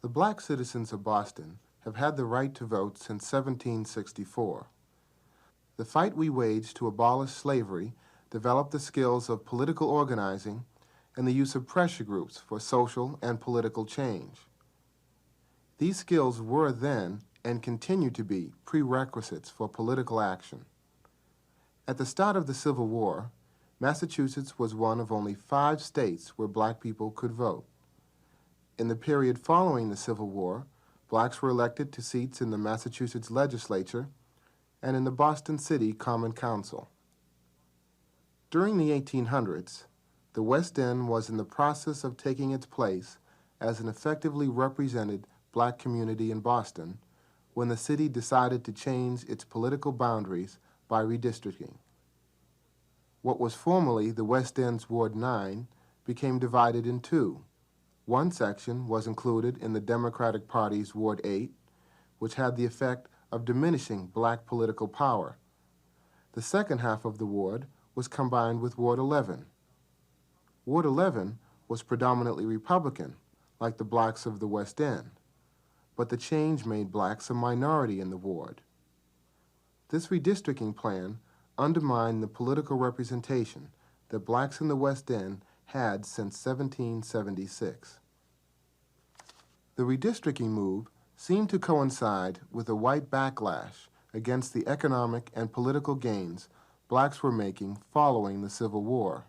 The black citizens of Boston have had the right to vote since 1764. The fight we waged to abolish slavery developed the skills of political organizing and the use of pressure groups for social and political change. These skills were then and continue to be prerequisites for political action. At the start of the Civil War, Massachusetts was one of only 5 states where black people could vote. In the period following the Civil War, blacks were elected to seats in the Massachusetts legislature and in the Boston City Common Council. During the 1800s, the West End was in the process of taking its place as an effectively represented black community in Boston when the city decided to change its political boundaries by redistricting. What was formerly the West End's Ward 9 became divided in 2. One section was included in the Democratic Party's Ward 8, which had the effect of diminishing black political power. The second half of the ward was combined with Ward 11. Ward 11 was predominantly Republican, like the blacks of the West End, but the change made blacks a minority in the ward. This redistricting plan undermined the political representation that blacks in the West End had since 1776. The redistricting move seemed to coincide with a white backlash against the economic and political gains blacks were making following the Civil War.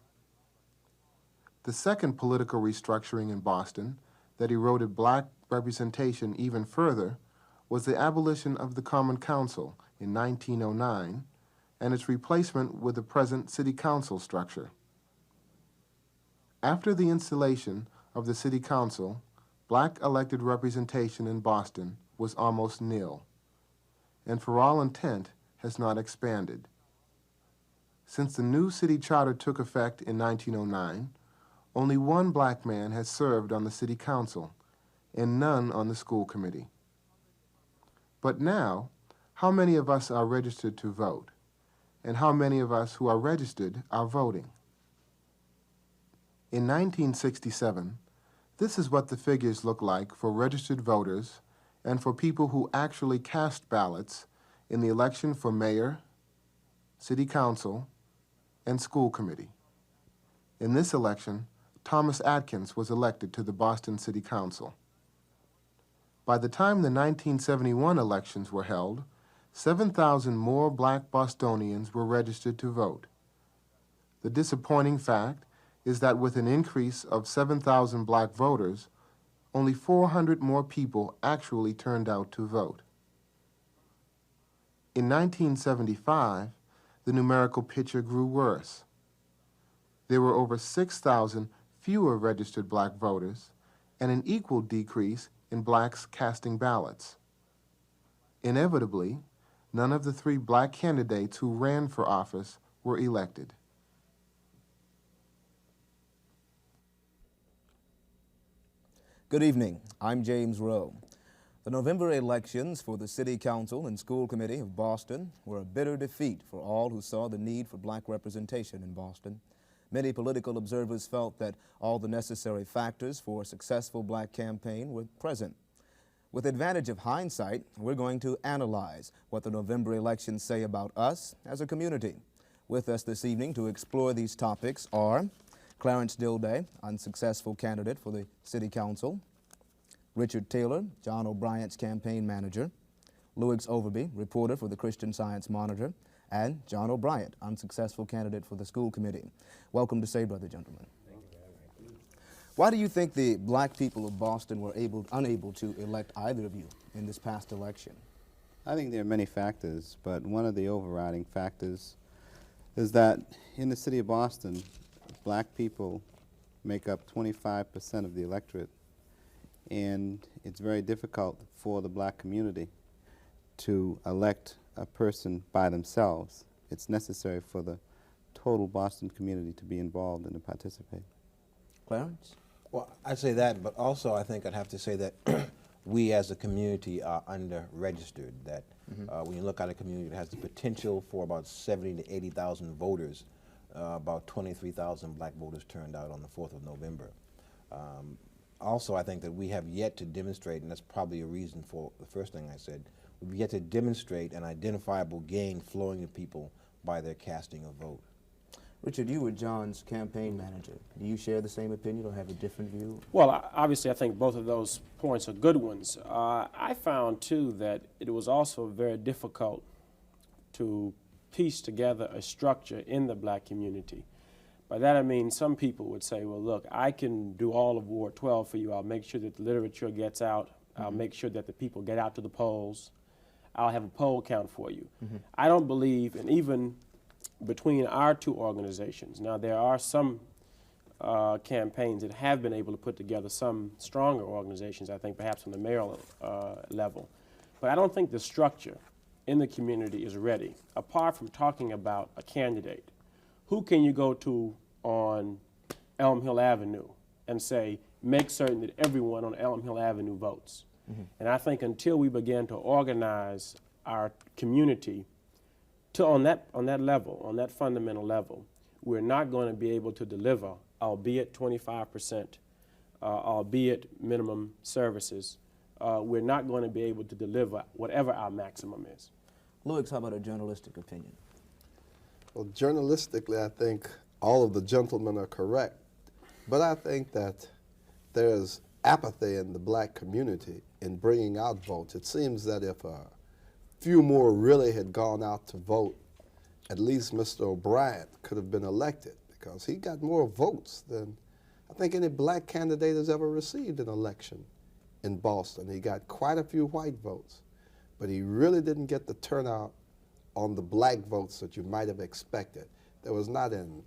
The second political restructuring in Boston that eroded black representation even further was the abolition of the Common Council in 1909 and its replacement with the present City Council structure. After the installation of the City Council, black elected representation in Boston was almost nil, and for all intent has not expanded. Since the new city charter took effect in 1909, only one black man has served on the City Council and none on the school committee. But now, how many of us are registered to vote? And how many of us who are registered are voting? In 1967, this is what the figures look like for registered voters and for people who actually cast ballots in the election for mayor, city council, and school committee. In this election, Thomas Atkins was elected to the Boston City Council. By the time the 1971 elections were held, 7,000 more black Bostonians were registered to vote. The disappointing fact is that with an increase of 7,000 black voters, only 400 more people actually turned out to vote. In 1975, the numerical picture grew worse. There were over 6,000 fewer registered black voters and an equal decrease in blacks casting ballots. Inevitably, none of the 3 black candidates who ran for office were elected. Good evening. I'm James Rowe. The November elections for the City Council and School Committee of Boston were a bitter defeat for all who saw the need for black representation in Boston. Many political observers felt that all the necessary factors for a successful black campaign were present. With advantage of hindsight, we're going to analyze what the November elections say about us as a community. With us this evening to explore these topics are Clarence Dilday, unsuccessful candidate for the City Council; Richard Taylor, John O'Brien's campaign manager; Louis Overby, reporter for the Christian Science Monitor; and John O'Brien, unsuccessful candidate for the school committee. Welcome to Say Brother, gentlemen. Thank you very much. Why do you think the black people of Boston were unable to elect either of you in this past election? I think there are many factors, but one of the overriding factors is that in the city of Boston, black people make up 25% of the electorate, and it's very difficult for the black community to elect a person by themselves. It's necessary for the total Boston community to be involved and to participate. Clarence? Well, I'd say that, but also I think I'd have to say that we as a community are under-registered, that when you look at a community that has the potential for about 70 to 80,000 voters, about 23,000 black voters turned out on the 4th of November. Also, I think that we have yet to demonstrate, and that's probably a reason for the first thing I said, we've yet to demonstrate an identifiable gain flowing to people by their casting a vote. Richard, you were John's campaign manager. Do you share the same opinion or have a different view? Well, obviously, I think both of those points are good ones. I found, too, that it was also very difficult to piece together a structure in the black community. By that I mean some people would say, well, look, I can do all of Ward 12 for you. I'll make sure that the literature gets out. I'll make sure that the people get out to the polls. I'll have a poll count for you. I don't believe, and even between our two organizations, now there are some campaigns that have been able to put together some stronger organizations, I think perhaps on the mayoral level. But I don't think the structure in the community is ready. Apart from talking about a candidate, who can you go to on Elm Hill Avenue and say, make certain that everyone on Elm Hill Avenue votes? And I think until we begin to organize our community on that level, on that fundamental level, we're not going to be able to deliver, albeit 25%, albeit minimum services. We're not going to be able to deliver whatever our maximum is. Louis, how about a journalistic opinion? Well, journalistically, I think all of the gentlemen are correct, but I think that there's apathy in the black community in bringing out votes. It seems that if a few more really had gone out to vote, at least Mr. O'Brien could have been elected, because he got more votes than I think any black candidate has ever received an election in Boston. He got quite a few white votes, but he really didn't get the turnout on the black votes that you might have expected. There was not an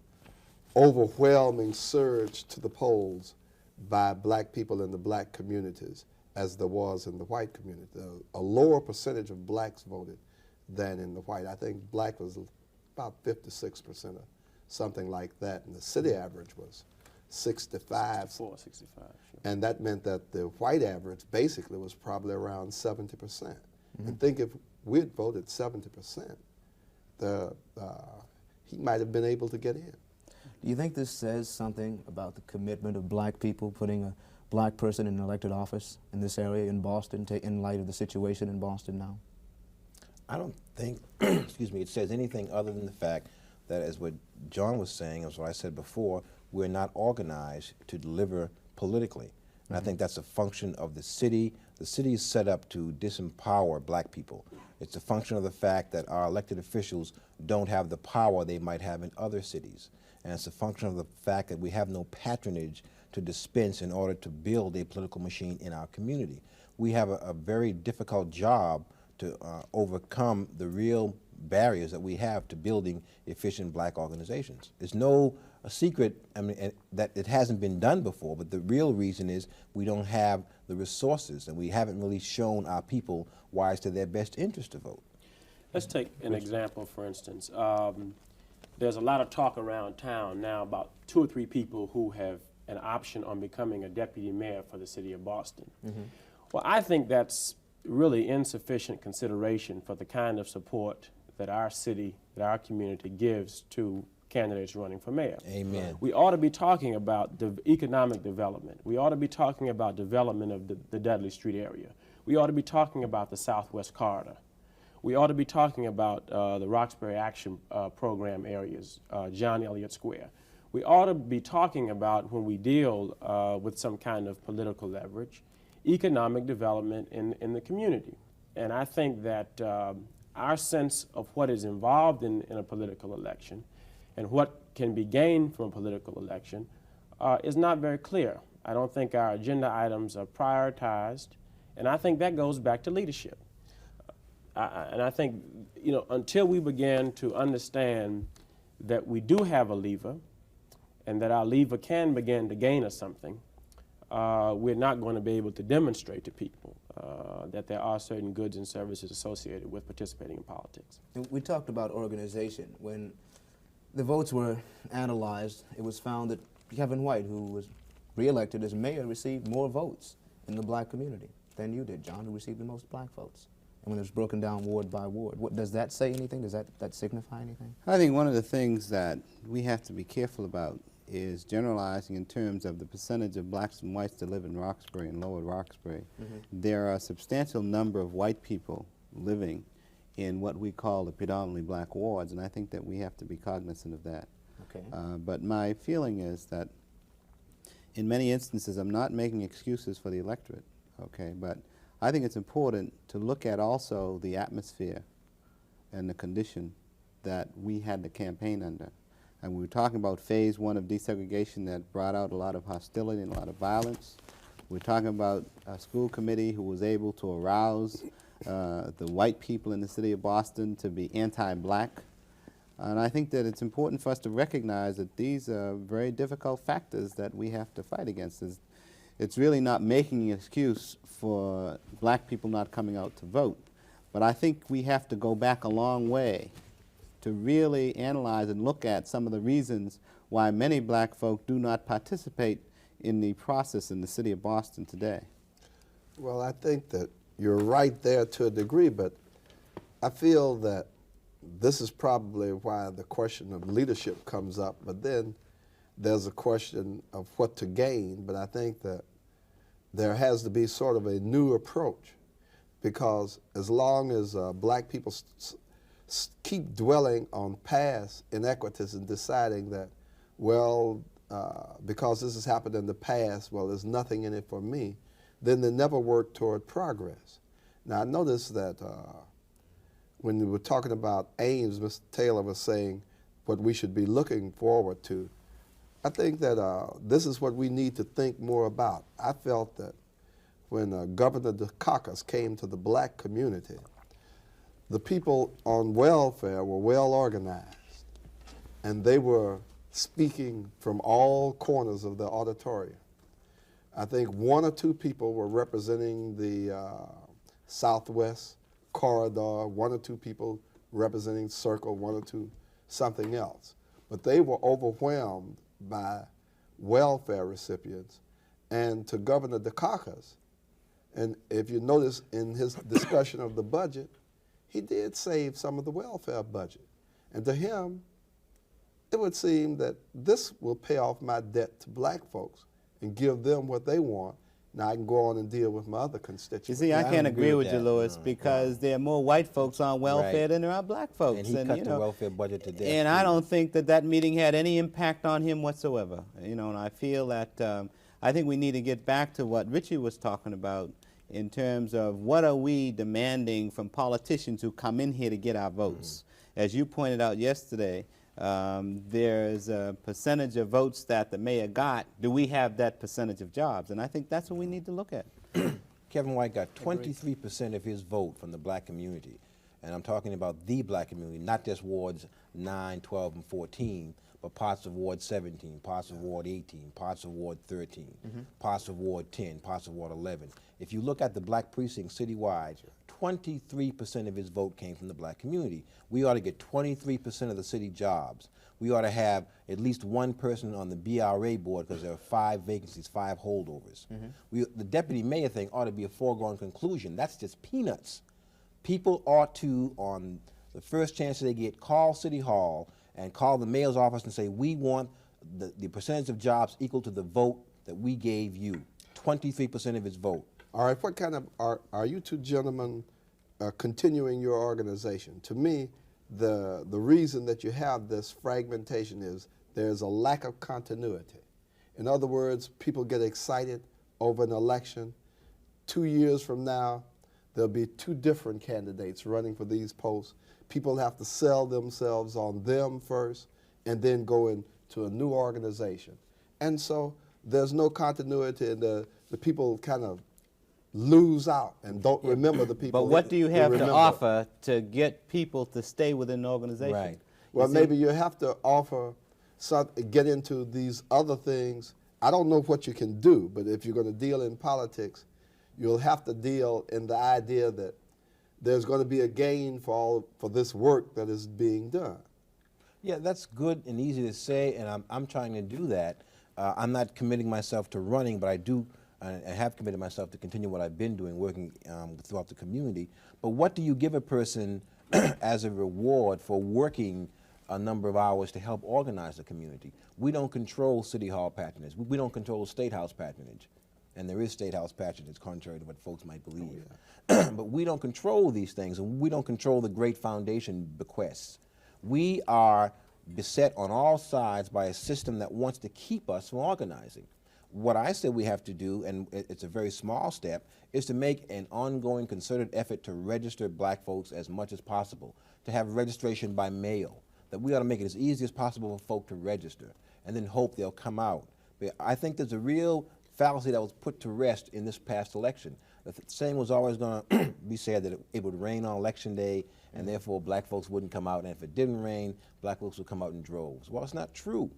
overwhelming surge to the polls by black people in the black communities as there was in the white community. A lower percentage of blacks voted than in the white. I think black was about 56% or something like that, and the city average was 65. 65, sure. And that meant that the white average basically was probably around 70%. And think if we'd voted 70%, he might have been able to get in. Do you think this says something about the commitment of black people putting a black person in an elected office in this area in Boston, in light of the situation in Boston now? I don't think, excuse me, it says anything other than the fact that, as what John was saying, as what I said before, we're not organized to deliver politically. And I think that's a function of the city. The city is set up to disempower black people. It's a function of the fact that our elected officials don't have the power they might have in other cities. And it's a function of the fact that we have no patronage to dispense in order to build a political machine in our community. We have a very difficult job to overcome the real barriers that we have to building efficient black organizations. It's no secret, I mean, that it hasn't been done before, but the real reason is we don't have the resources, and we haven't really shown our people why it's to their best interest to vote. Let's take an example, for instance. There's a lot of talk around town now about 2 or 3 people who have an option on becoming a deputy mayor for the city of Boston. Well, I think that's really insufficient consideration for the kind of support that our city, that our community gives to candidates running for mayor. Amen. We ought to be talking about economic development. We ought to be talking about development of the Dudley Street area. We ought to be talking about the Southwest Corridor. We ought to be talking about the Roxbury Action Program areas, John Elliott Square. We ought to be talking about, when we deal with some kind of political leverage, economic development in the community. And I think that our sense of what is involved in a political election and what can be gained from a political election is not very clear. I don't think our agenda items are prioritized, and I think that goes back to leadership. And I think, you know, until we begin to understand that we do have a lever and that our lever can begin to gain us something, we're not going to be able to demonstrate to people that there are certain goods and services associated with participating in politics. And we talked about organization. When the votes were analyzed, it was found that Kevin White, who was reelected as mayor, received more votes in the black community than you did, John, who received the most black votes. And when it was broken down ward by ward, does that say anything? Does that signify anything? I think one of the things that we have to be careful about is generalizing in terms of the percentage of blacks and whites that live in Roxbury and Lower Roxbury. There are a substantial number of white people living in what we call the predominantly black wards, and I think that we have to be cognizant of that. Okay. But my feeling is that in many instances, I'm not making excuses for the electorate, okay, but I think it's important to look at also the atmosphere and the condition that we had the campaign under. And we were talking about phase 1 of desegregation that brought out a lot of hostility and a lot of violence. We're talking about a school committee who was able to arouse the white people in the city of Boston to be anti-black. And I think that it's important for us to recognize that these are very difficult factors that we have to fight against. It's really not making an excuse for black people not coming out to vote. But I think we have to go back a long way to really analyze and look at some of the reasons why many black folk do not participate in the process in the city of Boston today. Well, I think that you're right there to a degree, but I feel that this is probably why the question of leadership comes up, but then there's a question of what to gain, but I think that there has to be sort of a new approach, because as long as black people keep dwelling on past inequities and deciding that, well, because this has happened in the past, well, there's nothing in it for me, then they never work toward progress. Now, I noticed that when we were talking about aims, Mr. Taylor was saying what we should be looking forward to. I think that this is what we need to think more about. I felt that when Governor Dukakis came to the black community, the people on welfare were well organized, and they were speaking from all corners of the auditorium. I think 1 or 2 people were representing the Southwest corridor, 1 or 2 people representing Circle, 1 or 2 something else. But they were overwhelmed by welfare recipients. And to Governor Dukakis, and if you notice in his discussion of the budget, he did save some of the welfare budget. And to him, it would seem that this will pay off my debt to black folks and give them what they want. Now I can go on and deal with my other constituents. You see, I can't agree with you, Louis, because there are more white folks on welfare than there are black folks. And he cut the welfare budget to death. And I don't think that that meeting had any impact on him whatsoever. You know, and I feel that I think we need to get back to what Richie was talking about in terms of what are we demanding from politicians who come in here to get our votes. As you pointed out yesterday, there's a percentage of votes that the mayor got. Do we have that percentage of jobs? And I think that's what we need to look at. Kevin White got 23% of his vote from the black community. And I'm talking about the black community, not just wards 9, 12, and 14, but parts of Ward 17, parts of Ward 18, parts of Ward 13, parts of Ward 10, parts of Ward 11. If you look at the black precinct citywide, 23% of his vote came from the black community. We ought to get 23% of the city jobs. We ought to have at least 1 person on the BRA board because there are 5 vacancies, 5 holdovers. The deputy mayor thing ought to be a foregone conclusion. That's just peanuts. People ought to, on the first chance they get, call City Hall and call the mayor's office and say, we want the percentage of jobs equal to the vote that we gave you. 23% of his vote. All right, what kind of, are you 2 gentlemen continuing your organization? To me, the reason that you have this fragmentation is there's a lack of continuity. In other words, people get excited over an election. 2 years from now, there'll be 2 different candidates running for these posts. People have to sell themselves on them first and then go into a new organization. And so there's no continuity, and the people kind of lose out and don't remember the people. But what do you have to remember. offer to get people to stay within the organization? Right. Well, maybe you have to offer get into these other things. I don't know what you can do, but if you're going to deal in politics, you'll have to deal in the idea that there's going to be a gain for this work that is being done. Yeah, that's good and easy to say, and I'm trying to do that. I'm not committing myself to running, but I have committed myself to continue what I've been doing, working throughout the community. But what do you give a person as a reward for working a number of hours to help organize the community. We don't control City Hall patronage. We don't control State House patronage. And there is State House patronage, contrary to what folks might believe. But we don't control these things, and we don't control the great foundation bequests. We are beset on all sides by a system that wants to keep us from organizing. What I said we have to do, and it's a very small step, is to make an ongoing concerted effort to register black folks as much as possible, to have registration by mail, that we ought to make it as easy as possible for folk to register, and then hope they'll come out. But I think there's a real fallacy that was put to rest in this past election. The saying was always going to be said that it would rain on Election Day, and therefore black folks wouldn't come out, and if it didn't rain, black folks would come out in droves. Well, it's not true.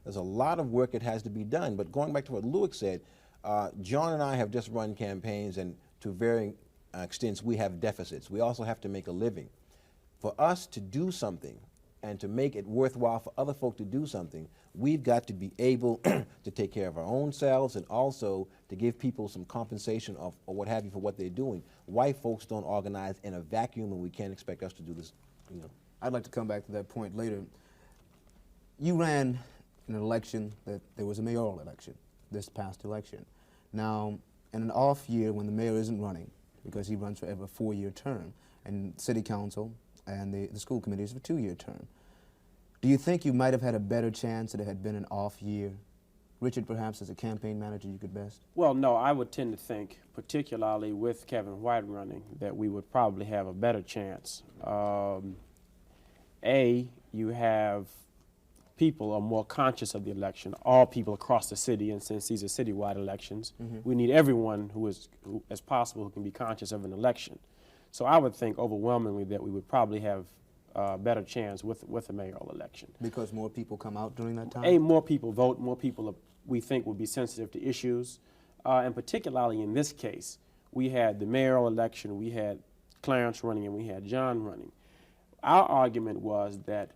There's a lot of work that has to be done, but going back to what Lewick said, John and I have just run campaigns, and to varying extents, we have deficits. We also have to make a living. For us to do something and to make it worthwhile for other folk to do something, we've got to be able to take care of our own selves and also to give people some compensation or what have you for what they're doing. White folks don't organize in a vacuum, and we can't expect us to do this. You know. I'd like to come back to that point later. You ran in an election that there was a mayoral election, this past election. Now, in an off year when the mayor isn't running, because he runs for every 4-year term, and city council and the school committees for 2-year term, do you think you might have had a better chance if it had been an off year? Richard, perhaps as a campaign manager, you could best? Well, no, I would tend to think, particularly with Kevin White running, that we would probably have a better chance. You have people are more conscious of the election, all people across the city, and since these are citywide elections, we need everyone who as possible, who can be conscious of an election. So I would think overwhelmingly that we would probably have a better chance with a mayoral election. Because more people come out during that time? More people vote, more people we think will be sensitive to issues, and particularly in this case, we had the mayoral election, we had Clarence running, and we had John running. Our argument was that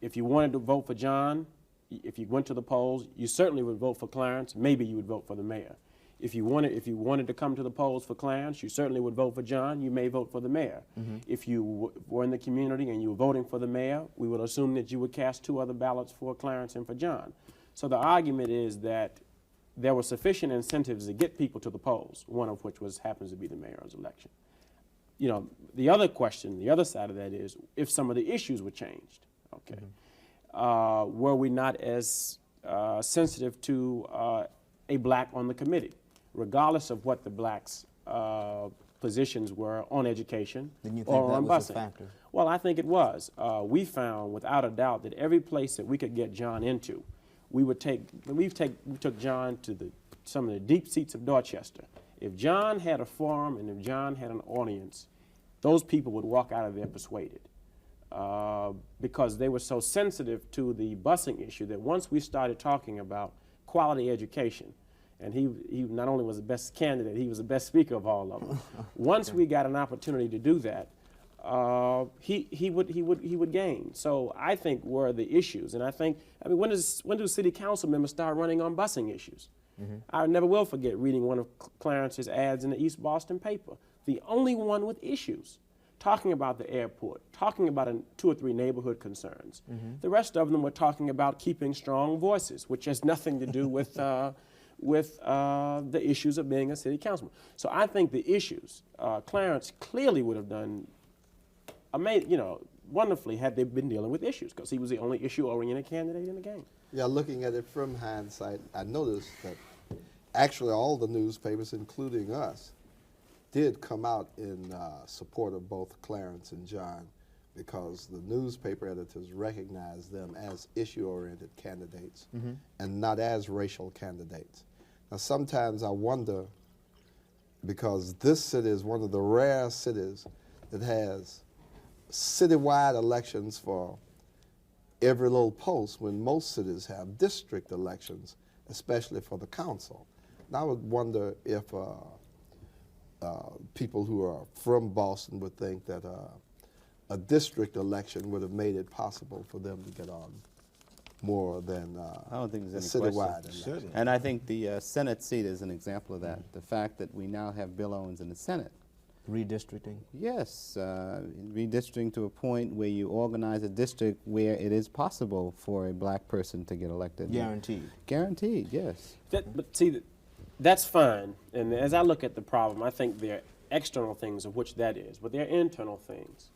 if you wanted to vote for John, if you went to the polls, you certainly would vote for Clarence. Maybe you would vote for the mayor. If you wanted to come to the polls for Clarence, you certainly would vote for John. You may vote for the mayor. If you were in the community and you were voting for the mayor, we would assume that you would cast 2 other ballots for Clarence and for John. So the argument is that there were sufficient incentives to get people to the polls, one of which happens to be the mayor's election. You know, the other question, the other side of that is, if some of the issues were changed, okay, were we not as sensitive to a black on the committee, regardless of what the blacks' positions were on education Then you think or that on was a busing? factor? Well, I think it was. We found, without a doubt, that every place that we could get John into, we took John to some of the deep seats of Dorchester. If John had a forum and if John had an audience, those people would walk out of there persuaded. Because they were so sensitive to the busing issue that once we started talking about quality education, and he not only was the best candidate, he was the best speaker of all of them. Once we got an opportunity to do that, he would gain. So I think were the issues, and I mean, when do city council members start running on busing issues? I never will forget reading one of Clarence's ads in the East Boston paper, the only one with issues, talking about the airport, talking about 2 or 3 neighborhood concerns. The rest of them were talking about keeping strong voices, which has nothing to do with the issues of being a city councilman. So I think the issues, Clarence clearly would have done, wonderfully had they been dealing with issues, because he was the only issue-oriented candidate in the game. Yeah, looking at it from hindsight, I noticed that actually all the newspapers, including us, did come out in support of both Clarence and John, because the newspaper editors recognized them as issue-oriented candidates and not as racial candidates. Now, sometimes I wonder, because this city is one of the rare cities that has citywide elections for every little post, when most cities have district elections, especially for the council. And I would wonder if people who are from Boston would think that a district election would have made it possible for them to get on more than I don't think a there's any citywide question. election. And I think the Senate seat is an example of that. The fact that we now have Bill Owens in the Senate Redistricting? Yes, redistricting to a point where you organize a district where it is possible for a black person to get elected. Guaranteed? Guaranteed, yes. But see, that's fine. And as I look at the problem, I think there are external things of which that is, but there are internal things.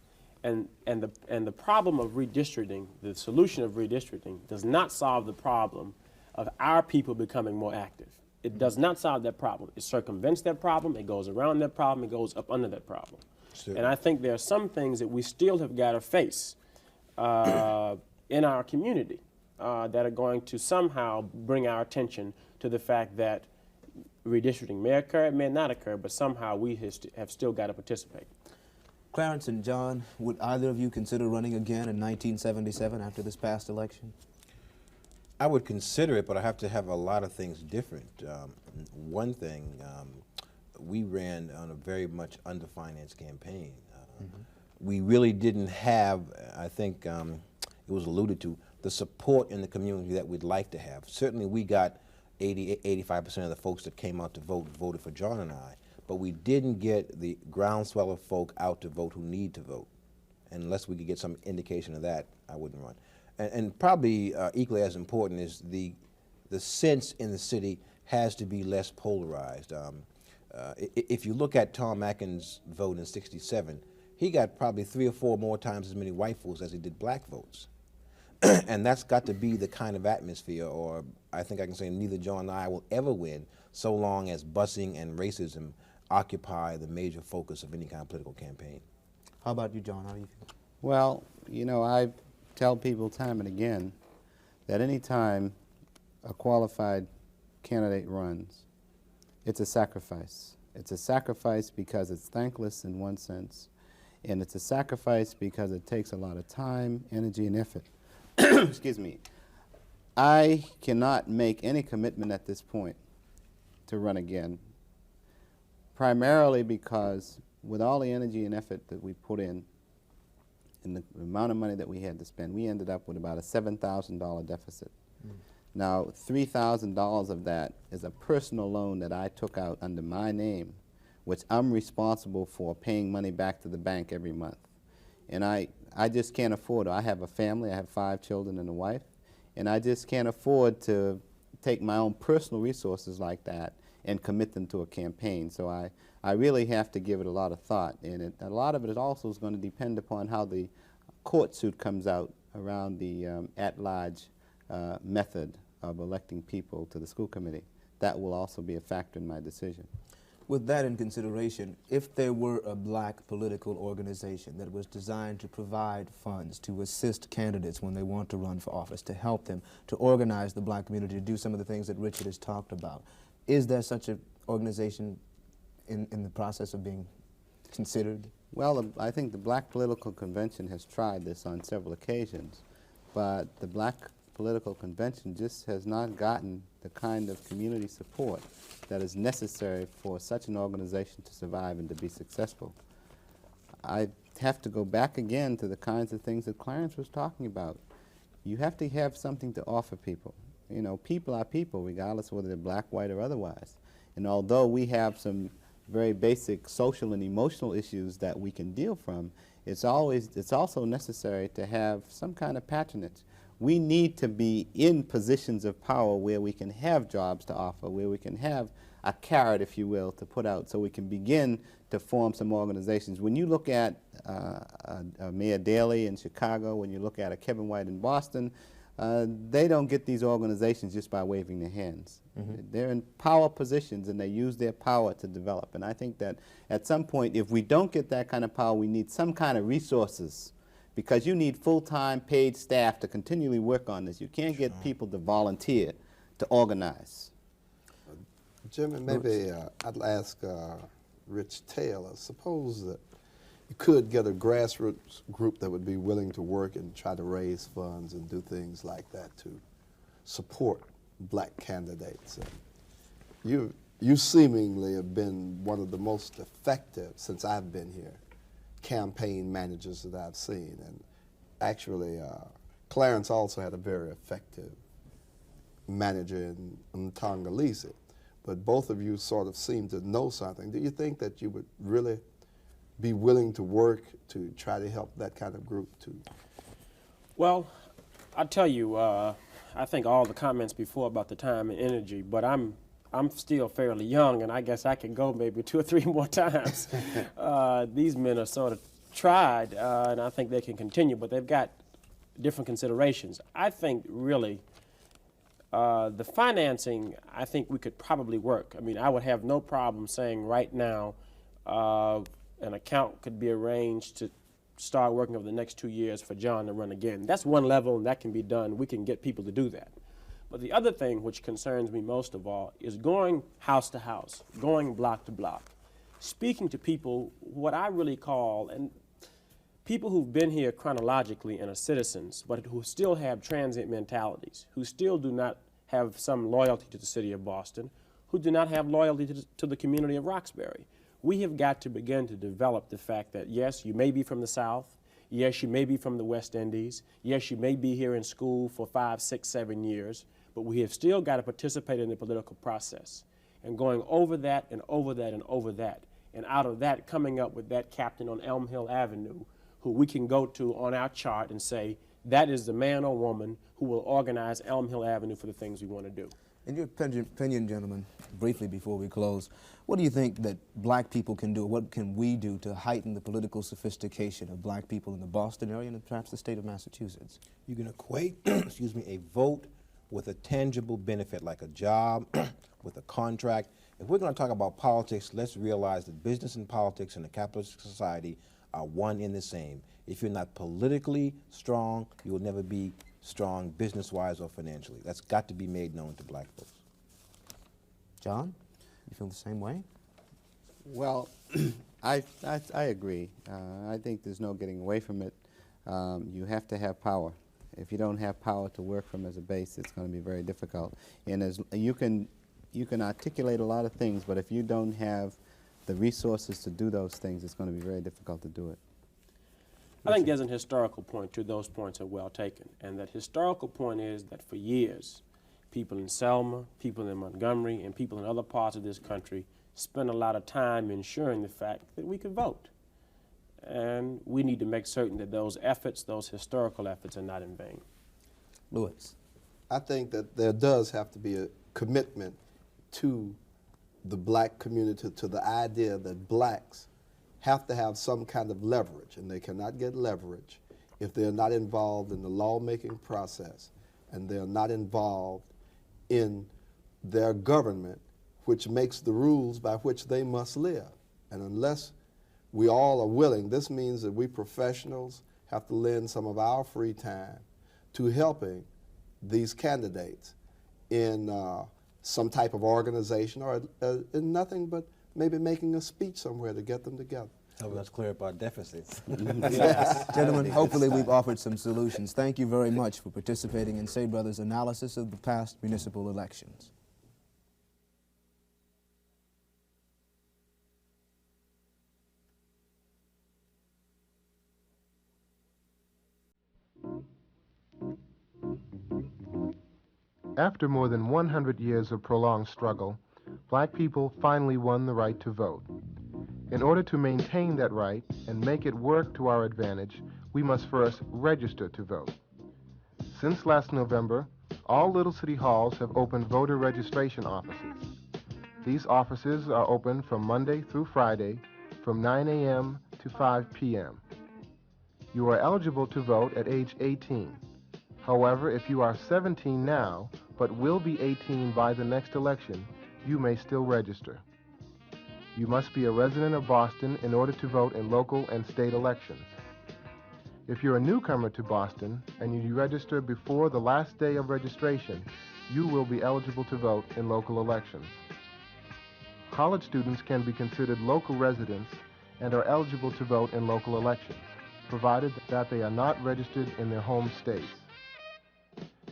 And the problem of redistricting, the solution of redistricting, does not solve the problem of our people becoming more active. It does not solve that problem. It circumvents that problem. It goes around that problem. It goes up under that problem. Sure. And I think there are some things that we still have got to face in our community that are going to somehow bring our attention to the fact that redistricting may occur, it may not occur, but somehow we have still got to participate. Clarence and John, would either of you consider running again in 1977 after this past election? I would consider it, but I have to have a lot of things different. One thing, we ran on a very much underfinanced campaign. We really didn't have, I think it was alluded to, the support in the community that we'd like to have. Certainly we got 85% of the folks that came out to vote voted for John and I, but we didn't get the groundswell of folk out to vote who need to vote. And unless we could get some indication of that, I wouldn't run. And probably equally as important is the sense in the city has to be less polarized. If you look at Tom Atkins' vote in '67, he got probably 3 or 4 more times as many white votes as he did black votes. And that's got to be the kind of atmosphere, or I think I can say neither John and I will ever win so long as busing and racism occupy the major focus of any kind of political campaign. How about you, John? How do you feel? Well, you know, I tell people time and again that any time a qualified candidate runs, it's a sacrifice. It's a sacrifice because it's thankless in one sense, and it's a sacrifice because it takes a lot of time, energy, and effort. Excuse me. I cannot make any commitment at this point to run again, primarily because with all the energy and effort that we put in and the amount of money that we had to spend, we ended up with about a $7,000 deficit. Now, $3,000 of that is a personal loan that I took out under my name, which I'm responsible for paying money back to the bank every month. And I just can't afford it. I have a family, I have 5 children and a wife, and I just can't afford to take my own personal resources like that and commit them to a campaign. So I really have to give it a lot of thought, and a lot of it also is going to depend upon how the court suit comes out around the at-large method of electing people to the school committee. That will also be a factor in my decision. With that in consideration, if there were a black political organization that was designed to provide funds to assist candidates when they want to run for office, to help them, to organize the black community, to do some of the things that Richard has talked about, is there such an organization in the process of being considered? Well, I think the Black Political Convention has tried this on several occasions, but the Black Political Convention just has not gotten the kind of community support that is necessary for such an organization to survive and to be successful. I have to go back again to the kinds of things that Clarence was talking about. You have to have something to offer people. You know, people are people, regardless of whether they're black, white, or otherwise. And although we have some very basic social and emotional issues that we can deal from, it's also necessary to have some kind of patronage. We need to be in positions of power where we can have jobs to offer, where we can have a carrot, if you will, to put out so we can begin to form some organizations. When you look at Mayor Daley in Chicago, when you look at a Kevin White in Boston, they don't get these organizations just by waving their hands. They're in power positions and they use their power to develop. And I think that at some point, if we don't get that kind of power, we need some kind of resources, because you need full-time paid staff to continually work on this. You can't get people to volunteer to organize. Jimmy, maybe I'd ask Rich Taylor, suppose that you could get a grassroots group that would be willing to work and try to raise funds and do things like that to support black candidates. And you seemingly have been one of the most effective, since I've been here, campaign managers that I've seen. And actually, Clarence also had a very effective manager in Tongolese. But both of you sort of seem to know something. Do you think that you would really be willing to work to try to help that kind of group too? Well, I tell you, I think all the comments before about the time and energy, but I'm still fairly young, and I guess I can go maybe 2 or 3 more times. These men are sort of tried, and I think they can continue, but they've got different considerations. I think really the financing, I think we could probably work. I mean, I would have no problem saying right now an account could be arranged to start working over the next 2 years for John to run again. That's one level, and that can be done. We can get people to do that. But the other thing which concerns me most of all is going house to house, going block to block, speaking to people, what I really call, and people who've been here chronologically and are citizens, but who still have transient mentalities, who still do not have some loyalty to the city of Boston, who do not have loyalty to the community of Roxbury. We have got to begin to develop the fact that, yes, you may be from the South, yes, you may be from the West Indies, yes, you may be here in school for 5, 6, 7 years, but we have still got to participate in the political process. And going over that and over that and over that, and out of that coming up with that captain on Elm Hill Avenue who we can go to on our chart and say, that is the man or woman who will organize Elm Hill Avenue for the things we want to do. In your opinion, gentlemen, briefly before we close, what do you think that black people can do? What can we do to heighten the political sophistication of black people in the Boston area and perhaps the state of Massachusetts? You can equate, excuse me, a vote with a tangible benefit like a job, with a contract. If we're going to talk about politics, let's realize that business and politics in a capitalist society are one and the same. If you're not politically strong, you will never be strong business-wise or financially. That's got to be made known to black folks. John, you feel the same way? Well, I agree. I think there's no getting away from it. You have to have power. If you don't have power to work from as a base, it's going to be very difficult. And as you can articulate a lot of things, but if you don't have the resources to do those things, it's going to be very difficult to do it. I think there's an historical point to those points are well taken, and that historical point is that for years, people in Selma, people in Montgomery, and people in other parts of this country spent a lot of time ensuring the fact that we could vote. And we need to make certain that those efforts, those historical efforts, are not in vain. Lewis. I think that there does have to be a commitment to the black community, to the idea that blacks have to have some kind of leverage, and they cannot get leverage if they're not involved in the lawmaking process and they're not involved in their government, which makes the rules by which they must live. And unless we all are willing, this means that we professionals have to lend some of our free time to helping these candidates in some type of organization or in nothing but maybe making a speech somewhere to get them together. Helping us clear up our deficits. Yes. Gentlemen, hopefully we've offered some solutions. Thank you very much for participating in Say Brothers' analysis of the past municipal elections. After more than 100 years of prolonged struggle, black people finally won the right to vote. In order to maintain that right and make it work to our advantage, we must first register to vote. Since last November, all little city halls have opened voter registration offices. These offices are open from Monday through Friday from 9 a.m. to 5 p.m. You are eligible to vote at age 18. However, if you are 17 now, but will be 18 by the next election, you may still register. You must be a resident of Boston in order to vote in local and state elections. If you're a newcomer to Boston and you register before the last day of registration, you will be eligible to vote in local elections. College students can be considered local residents and are eligible to vote in local elections, provided that they are not registered in their home states.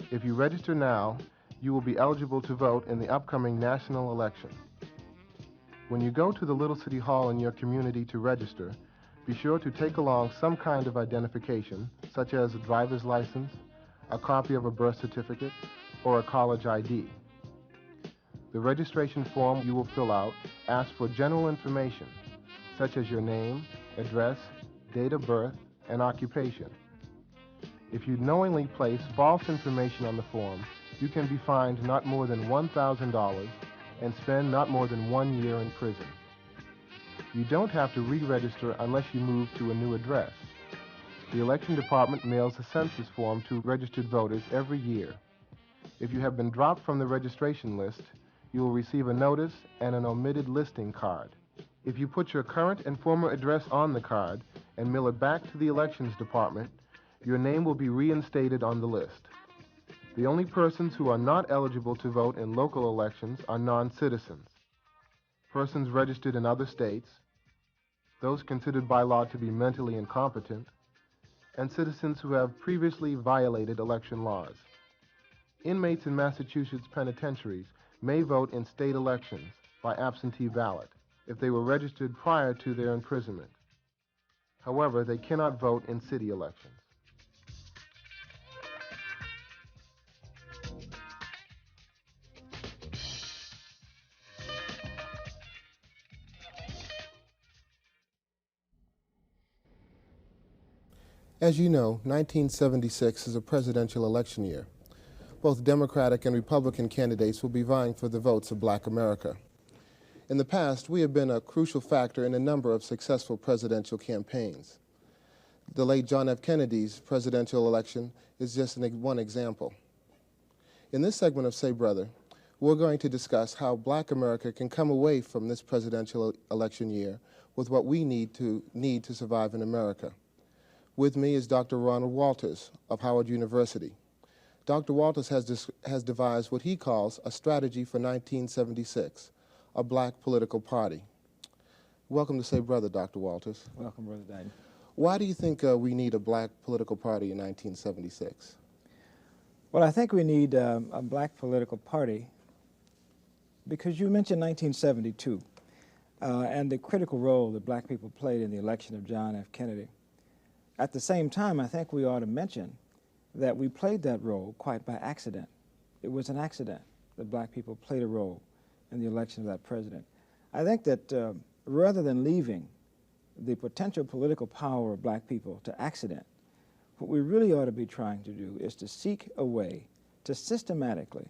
If you register now, you will be eligible to vote in the upcoming national election. When you go to the Little City Hall in your community to register, be sure to take along some kind of identification, such as a driver's license, a copy of a birth certificate, or a college ID. The registration form you will fill out asks for general information, such as your name, address, date of birth, and occupation. If you knowingly place false information on the form, you can be fined not more than $1,000 and spend not more than 1 year in prison. You don't have to re-register unless you move to a new address. The election department mails a census form to registered voters every year. If you have been dropped from the registration list, you will receive a notice and an omitted listing card. If you put your current and former address on the card and mail it back to the elections department, your name will be reinstated on the list. The only persons who are not eligible to vote in local elections are non-citizens, persons registered in other states, those considered by law to be mentally incompetent, and citizens who have previously violated election laws. Inmates in Massachusetts penitentiaries may vote in state elections by absentee ballot if they were registered prior to their imprisonment. However, they cannot vote in city elections. As you know, 1976 is a presidential election year. Both Democratic and Republican candidates will be vying for the votes of Black America. In the past, we have been a crucial factor in a number of successful presidential campaigns. The late John F. Kennedy's presidential election is just one example. In this segment of Say Brother, we're going to discuss how Black America can come away from this presidential election year with what we need to survive in America. With me is Dr. Ronald Walters of Howard University. Dr. Walters has devised what he calls a strategy for 1976, a Black political party. Welcome to Say Brother, Dr. Walters. Welcome, Brother Dyden. Why do you think we need a Black political party in 1976? Well, I think we need a Black political party because you mentioned 1972 and the critical role that Black people played in the election of John F. Kennedy. At the same time, I think we ought to mention that we played that role quite by accident. It was an accident that Black people played a role in the election of that president. I think that rather than leaving the potential political power of Black people to accident, what we really ought to be trying to do is to seek a way to systematically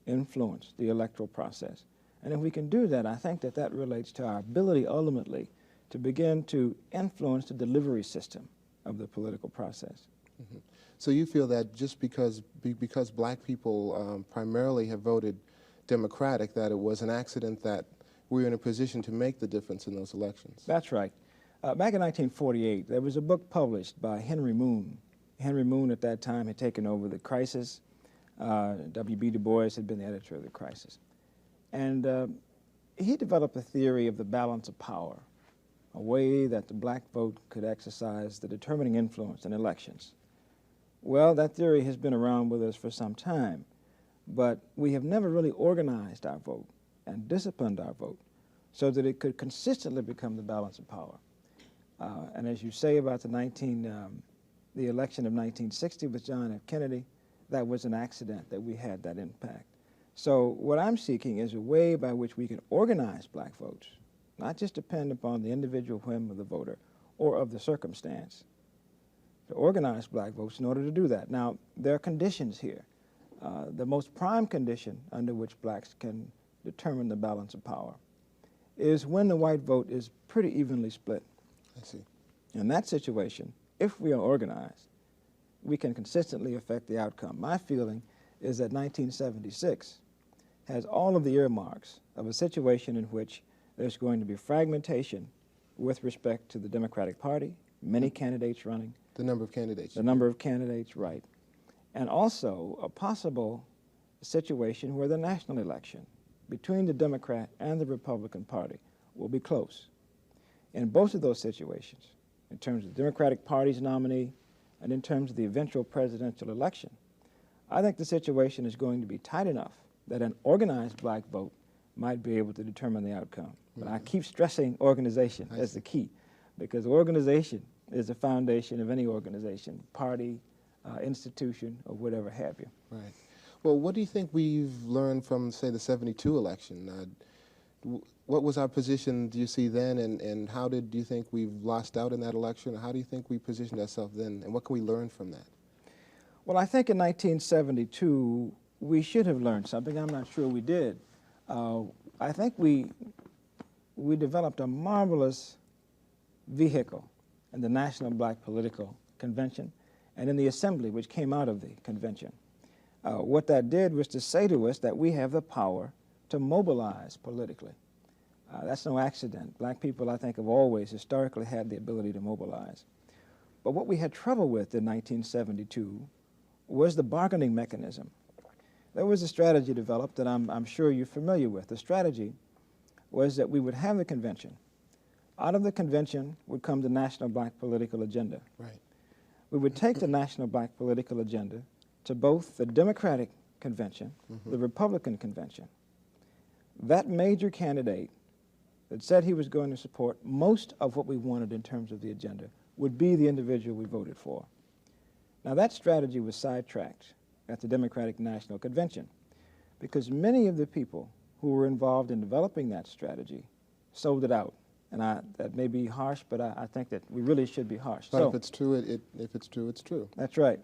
influence the electoral process. And if we can do that, I think that that relates to our ability ultimately to begin to influence the delivery system of the political process. Mm-hmm. So you feel that just because Black people primarily have voted Democratic, that it was an accident that we were in a position to make the difference in those elections? That's right. Back in 1948, there was a book published by Henry Moon. Henry Moon at that time had taken over the Crisis. W.B. Du Bois had been the editor of the Crisis. And he developed a theory of the balance of power, a way that the Black vote could exercise the determining influence in elections. Well, that theory has been around with us for some time, but we have never really organized our vote and disciplined our vote so that it could consistently become the balance of power. And as you say about the election of 1960 with John F. Kennedy, that was an accident that we had that impact. So what I'm seeking is a way by which we can organize Black votes, not just depend upon the individual whim of the voter or of the circumstance, to organize Black votes in order to do that. Now, there are conditions here. The most prime condition under which Blacks can determine the balance of power is when the white vote is pretty evenly split. I see. In that situation, if we are organized, we can consistently affect the outcome. My feeling is that 1976 has all of the earmarks of a situation in which there's going to be fragmentation with respect to the Democratic Party, many candidates running. The number of candidates. The number of candidates, right. And also a possible situation where the national election between the Democrat and the Republican Party will be close. In both of those situations, in terms of the Democratic Party's nominee and in terms of the eventual presidential election, I think the situation is going to be tight enough that an organized Black vote might be able to determine the outcome. But I keep stressing organization as the key, because organization is the foundation of any organization, party, institution, or whatever have you. Right. Well, what do you think we've learned from, say, the '72 election? what was our position, do you see then, and how do you think we've lost out in that election? How do you think we positioned ourselves then, and what can we learn from that? Well, I think in 1972, we should have learned something. I'm not sure we did. I think we developed a marvelous vehicle in the National Black Political Convention and in the Assembly, which came out of the convention. What that did was to say to us that we have the power to mobilize politically. That's no accident. Black people, I think, have always historically had the ability to mobilize. But what we had trouble with in 1972 was the bargaining mechanism. There was a strategy developed that I'm sure you're familiar with. The strategy was that we would have the convention. Out of the convention would come the National Black Political Agenda. Right. We would take the National Black Political Agenda to both the Democratic Convention, the Republican Convention. That major candidate that said he was going to support most of what we wanted in terms of the agenda would be the individual we voted for. Now, that strategy was sidetracked at the Democratic National Convention because many of the people who were involved in developing that strategy sold it out. And that may be harsh, but I think that we really should be harsh. But so, if it's true, if it's true, it's true. That's right.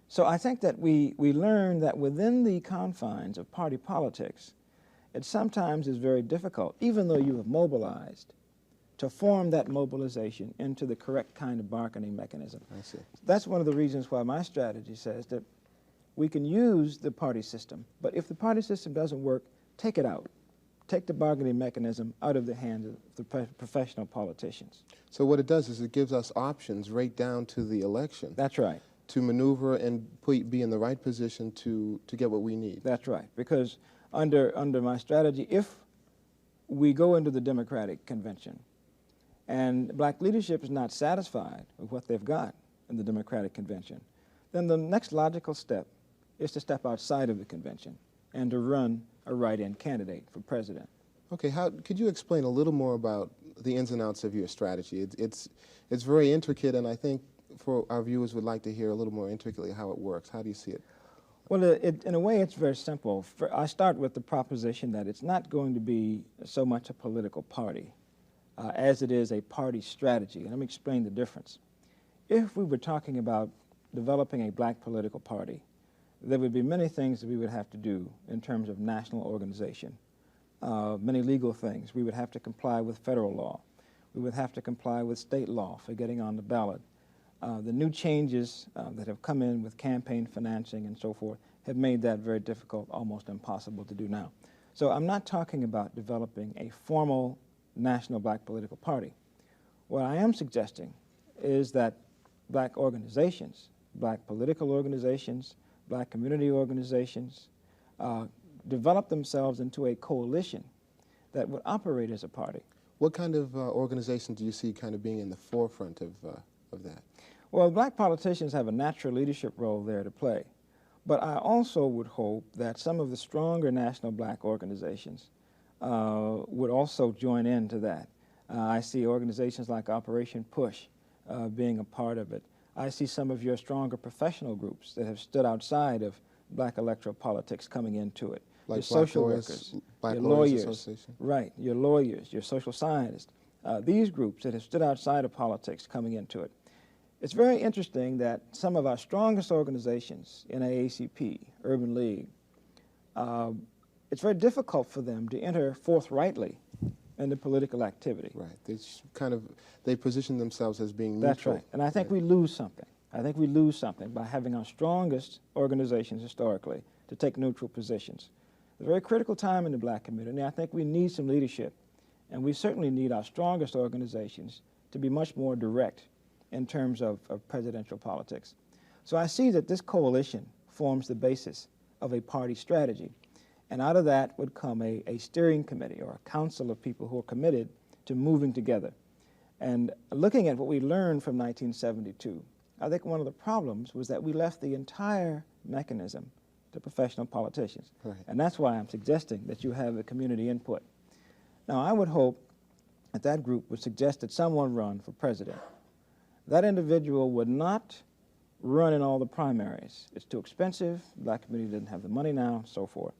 So I think that we learned that within the confines of party politics, it sometimes is very difficult, even though you have mobilized, to form that mobilization into the correct kind of bargaining mechanism. I see. That's one of the reasons why my strategy says that we can use the party system, but if the party system doesn't work, take it out. Take the bargaining mechanism out of the hands of the professional politicians. So what it does is it gives us options right down to the election. That's right. To maneuver and be in the right position to get what we need. That's right, because under my strategy, if we go into the Democratic Convention and black leadership is not satisfied with what they've got in the Democratic Convention, then the next logical step is to step outside of the convention and to run a write-in candidate for president. Okay, could you explain a little more about the ins and outs of your strategy? It's very intricate, and I think for our viewers would like to hear a little more intricately how it works. How do you see it? Well, in a way, it's very simple. I start with the proposition that it's not going to be so much a political party as it is a party strategy. And let me explain the difference. If we were talking about developing a black political party, there would be many things that we would have to do in terms of national organization, many legal things. We would have to comply with federal law. We would have to comply with state law for getting on the ballot. The new changes that have come in with campaign financing and so forth have made that very difficult, almost impossible to do now. So I'm not talking about developing a formal national black political party. What I am suggesting is that black organizations, black political organizations, black community organizations, develop themselves into a coalition that would operate as a party. What kind of organization do you see kind of being in the forefront of that? Well, black politicians have a natural leadership role there to play. But I also would hope that some of the stronger national black organizations would also join into that. I see organizations like Operation Push being a part of it. I see some of your stronger professional groups that have stood outside of black electoral politics coming into it. Like your social workers, your lawyers, right, your lawyers, your social scientists, these groups that have stood outside of politics coming into it. It's very interesting that some of our strongest organizations, NAACP, Urban League, it's very difficult for them to enter forthrightly into political activity. Right. They position themselves as being neutral. That's right. And I think we lose something. I think we lose something by having our strongest organizations historically to take neutral positions. It's a very critical time in the black community. I think we need some leadership, and we certainly need our strongest organizations to be much more direct in terms of presidential politics. So I see that this coalition forms the basis of a party strategy. And out of that would come a steering committee or a council of people who are committed to moving together. And looking at what we learned from 1972, I think one of the problems was that we left the entire mechanism to professional politicians. Right. And that's why I'm suggesting that you have a community input. Now, I would hope that that group would suggest that someone run for president. That individual would not run in all the primaries. It's too expensive, the black community doesn't have the money now, and so forth.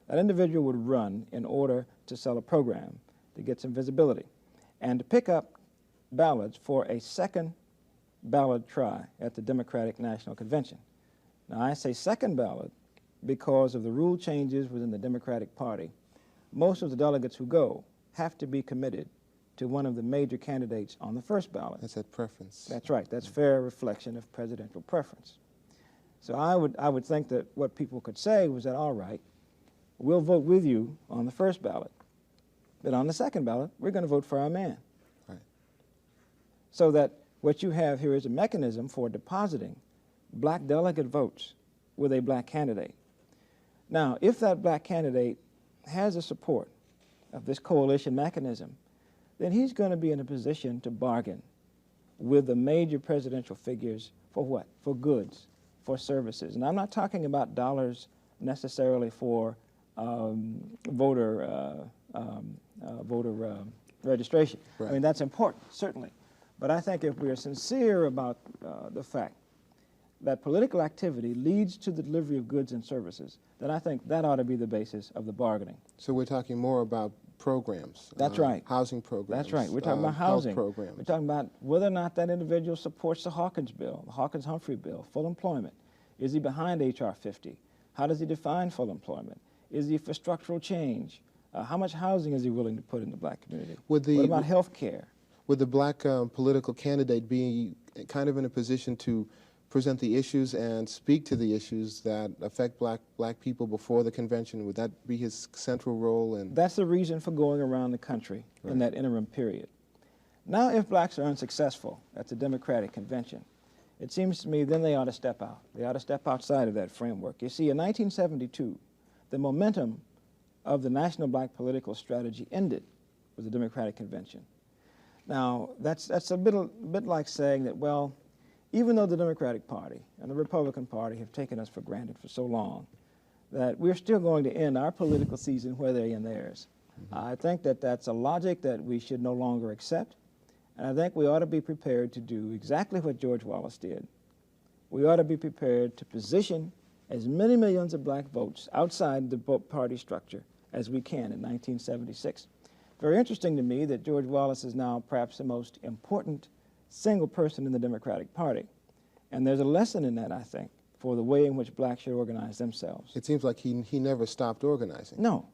That individual would run in order to sell a program, to get some visibility, and to pick up ballots for a second ballot try at the Democratic National Convention. Now, I say second ballot because of the rule changes within the Democratic Party. Most of the delegates who go have to be committed to one of the major candidates on the first ballot. That's that preference. That's right. That's fair reflection of presidential preference. So I would think that what people could say was that, all right, we'll vote with you on the first ballot, but on the second ballot, we're going to vote for our man. Right. So that what you have here is a mechanism for depositing black delegate votes with a black candidate. Now, if that black candidate has the support of this coalition mechanism, then he's going to be in a position to bargain with the major presidential figures for what? For goods, for services. And I'm not talking about dollars necessarily for voter registration. Right. I mean, that's important, certainly. But I think if we are sincere about the fact that political activity leads to the delivery of goods and services, then I think that ought to be the basis of the bargaining. So we're talking more about programs. That's right. Housing programs. That's right. We're talking about health housing. programs. We're talking about whether or not that individual supports the Hawkins bill, the Hawkins-Humphrey bill, full employment. Is he behind H.R. 50? How does he define full employment? Is he for structural change? How much housing is he willing to put in the black community? What about health care? Would the black political candidate be kind of in a position to present the issues and speak to the issues that affect black people before the convention? Would that be his central role? And that's the reason for going around the country in that interim period. Now, if blacks are unsuccessful at the Democratic Convention, it seems to me then they ought to step out. They ought to step outside of that framework. You see, in 1972, the momentum of the national black political strategy ended with the Democratic Convention. Now, that's a bit like saying that, well, even though the Democratic Party and the Republican Party have taken us for granted for so long, that we're still going to end our political season where they end theirs. I think that that's a logic that we should no longer accept, and I think we ought to be prepared to do exactly what George Wallace did. We ought to be prepared to position as many millions of black votes outside the party structure as we can in 1976. Very interesting to me that George Wallace is now perhaps the most important single person in the Democratic Party. And there's a lesson in that, I think, for the way in which blacks should organize themselves. it seems like he never stopped organizing. No.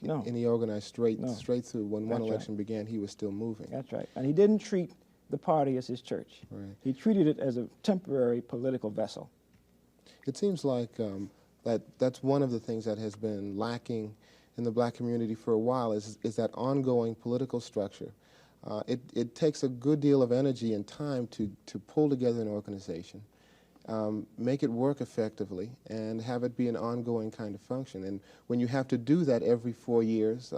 And he organized straight through. When one That's election began, he was still moving. That's right. And he didn't treat the party as his church. Right. He treated it as a temporary political vessel. It seems like that's one of the things that has been lacking in the black community for a while is that ongoing political structure. It takes a good deal of energy and time to pull together an organization, make it work effectively, and have it be an ongoing kind of function. And when you have to do that every 4 years,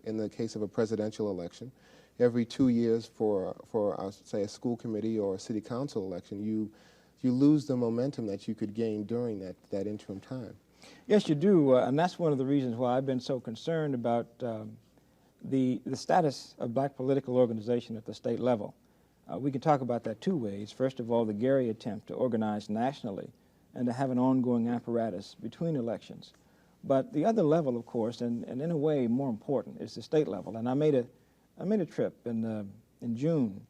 in the case of a presidential election, every 2 years for say, a school committee or a city council election, you lose the momentum that you could gain during that interim time. Yes, you do, and that's one of the reasons why I've been so concerned about the status of black political organization at the state level. We can talk about that two ways. First of all, the Gary attempt to organize nationally and to have an ongoing apparatus between elections. But the other level, of course, and in a way more important, is the state level. And I made a trip in June,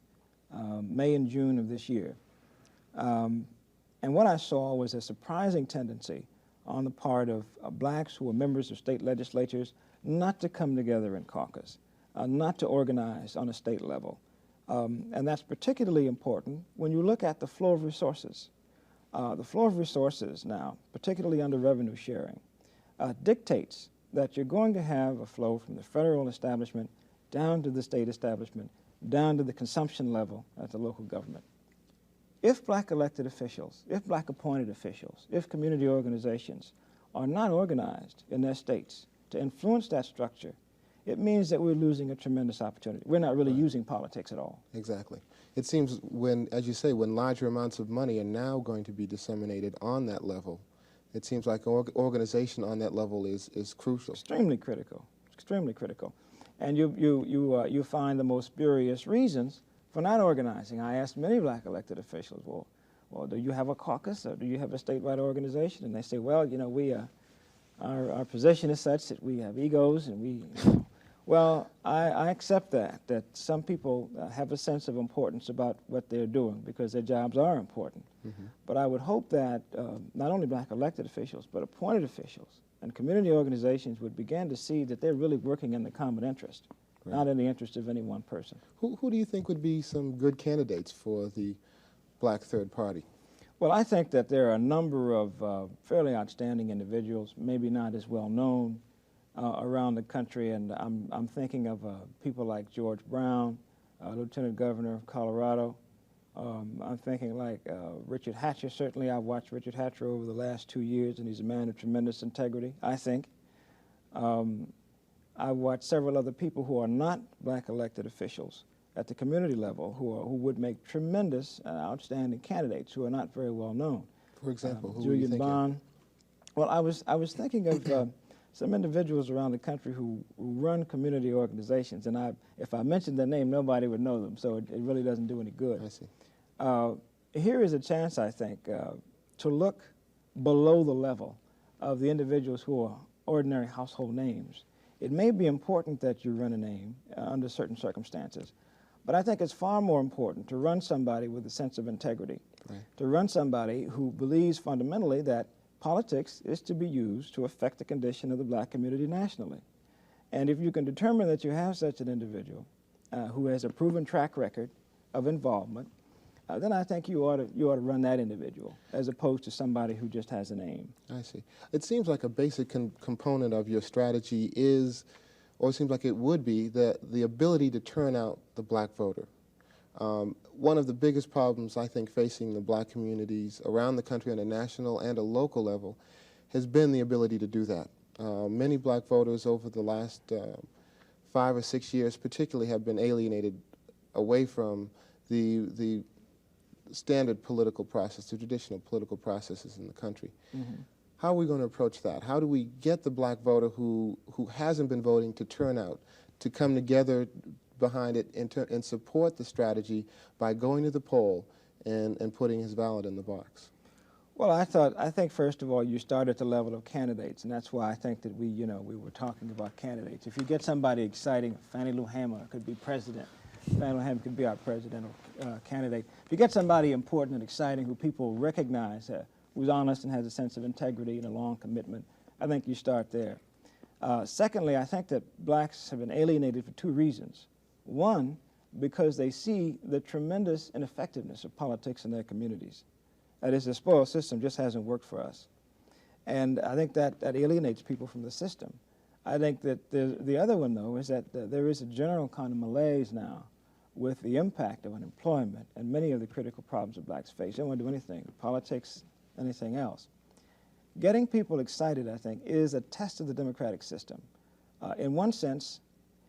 May and June of this year. And what I saw was a surprising tendency on the part of blacks who were members of state legislatures not to come together in caucus, not to organize on a state level. And that's particularly important when you look at the flow of resources. The flow of resources now, particularly under revenue sharing, dictates that you're going to have a flow from the federal establishment down to the state establishment, down to the consumption level at the local government. If black elected officials, if black appointed officials, if community organizations are not organized in their states to influence that structure, it means that we're losing a tremendous opportunity. We're not really using politics at all. Exactly. It seems when, as you say, when larger amounts of money are now going to be disseminated on that level, it seems like organization on that level is crucial. Extremely critical, extremely critical. And you find the most spurious reasons for not organizing. I asked many black elected officials, well, do you have a caucus or do you have a statewide organization? And they say, well, you know, our position is such that we have egos and we, well, I accept that some people have a sense of importance about what they're doing because their jobs are important. But I would hope that not only black elected officials, but appointed officials and community organizations would begin to see that they're really working in the common interest, not in the interest of any one person. Who do you think would be some good candidates for the black third party? Well, I think that there are a number of fairly outstanding individuals, maybe not as well known around the country, and I'm thinking of people like George Brown, Lieutenant Governor of Colorado. I'm thinking like Richard Hatcher. Certainly, I've watched Richard Hatcher over the last 2 years, and he's a man of tremendous integrity, I think. I've watched several other people who are not black elected officials at the community level who would make tremendous outstanding candidates who are not very well known. For example, who are you Julian thinking? Bond. Well, I was thinking of some individuals around the country who run community organizations, and if I mentioned their name, nobody would know them, so it really doesn't do any good. I see. Here is a chance, I think, to look below the level of the individuals who are ordinary household names. It may be important that you run a name under certain circumstances, but I think it's far more important to run somebody with a sense of integrity, to run somebody who believes fundamentally that politics is to be used to affect the condition of the black community nationally. And if you can determine that you have such an individual who has a proven track record of involvement, then I think you ought to run that individual as opposed to somebody who just has a name. I see. It seems like a basic component of your strategy is, or it seems like it would be, the ability to turn out the black voter. One of the biggest problems I think facing the black communities around the country on a national and a local level has been the ability to do that. Many black voters over the last 5 or 6 years particularly have been alienated away from the standard political process, the traditional political processes in the country. How are we going to approach that? How do we get the black voter who hasn't been voting to turn out, to come together behind it and support the strategy by going to the poll and putting his ballot in the box? Well, I think first of all you start at the level of candidates, and that's why I think that we were talking about candidates. If you get somebody exciting, Fannie Lou Hamer could be president. Fannie Lou Hamer could be our presidential candidate. If you get somebody important and exciting who people recognize, who's honest and has a sense of integrity and a long commitment, I think you start there. Secondly, I think that blacks have been alienated for 2 reasons. One, because they see the tremendous ineffectiveness of politics in their communities. That is, the spoils system just hasn't worked for us. And I think that alienates people from the system. I think that the other one, though, is that there is a general kind of malaise now with the impact of unemployment and many of the critical problems that blacks face. They don't want to do anything, politics, anything else. Getting people excited, I think, is a test of the democratic system. In one sense,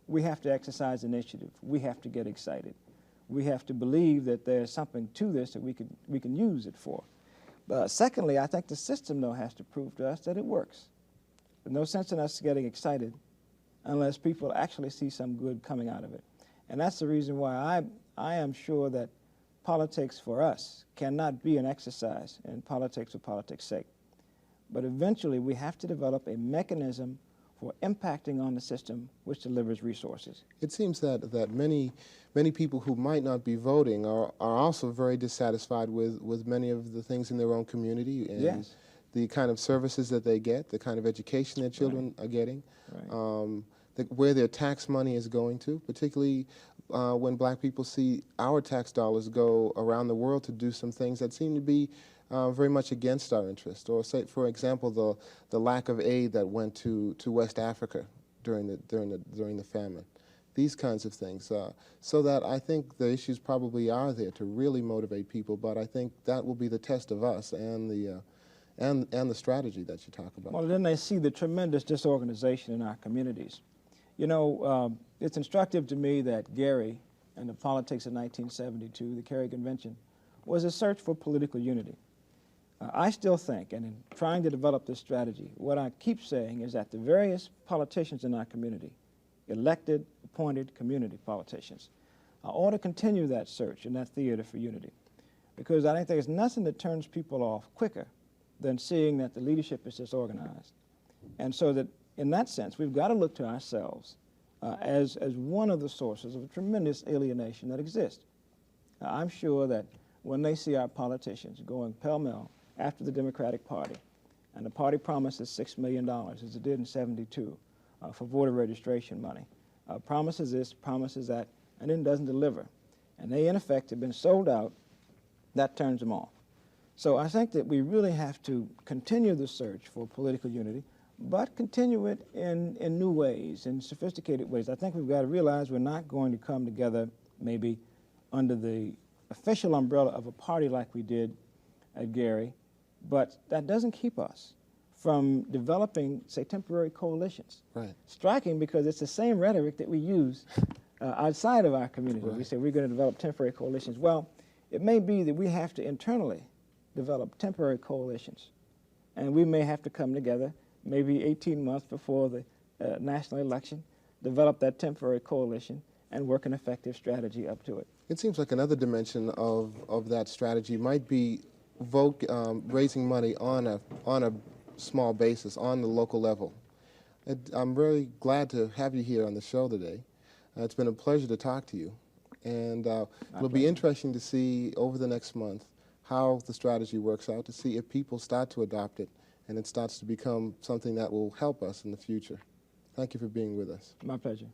we have to exercise initiative. We have to get excited. We have to believe that there's something to this that we can use it for. But secondly, I think the system, though, has to prove to us that it works. There's no sense in us getting excited unless people actually see some good coming out of it. And that's the reason why I am sure that politics for us cannot be an exercise in politics for politics' sake. But eventually we have to develop a mechanism for impacting on the system which delivers resources. It seems that many people who might not be voting are also very dissatisfied with many of the things in their own community and Yes. the kind of services that they get, the kind of education their children are getting, where their tax money is going to, particularly when black people see our tax dollars go around the world to do some things that seem to be very much against our interest. Or say, for example, the lack of aid that went to West Africa during the famine. These kinds of things. So that I think the issues probably are there to really motivate people, but I think that will be the test of us and the strategy that you talk about. Well, then they see the tremendous disorganization in our communities. You know, it's instructive to me that Gary and the politics of 1972, the Cary Convention, was a search for political unity. I still think, and in trying to develop this strategy, what I keep saying is that the various politicians in our community, elected, appointed community politicians, ought to continue that search and that theater for unity. Because I think there's nothing that turns people off quicker than seeing that the leadership is disorganized. And so that in that sense, we've got to look to ourselves as one of the sources of a tremendous alienation that exists. I'm sure that when they see our politicians going pell-mell after the Democratic Party, and the party promises $6 million, as it did in '72, for voter registration money, promises this, promises that, and then doesn't deliver, and they in effect have been sold out, that turns them off. So I think that we really have to continue the search for political unity, but continue it in new ways, in sophisticated ways. I think we've got to realize we're not going to come together maybe under the official umbrella of a party like we did at Gary, but that doesn't keep us from developing, say, temporary coalitions. Right. Striking, because it's the same rhetoric that we use outside of our community. Right. We say we're going to develop temporary coalitions. Well, it may be that we have to internally develop temporary coalitions, and we may have to come together maybe 18 months before the national election, develop that temporary coalition, and work an effective strategy up to it. It seems like another dimension of that strategy might be raising money on a small basis, on the local level. I'm really glad to have you here on the show today. It's been a pleasure to talk to you. And it'll be interesting to see over the next month how the strategy works out, to see if people start to adopt it and it starts to become something that will help us in the future. Thank you for being with us. My pleasure.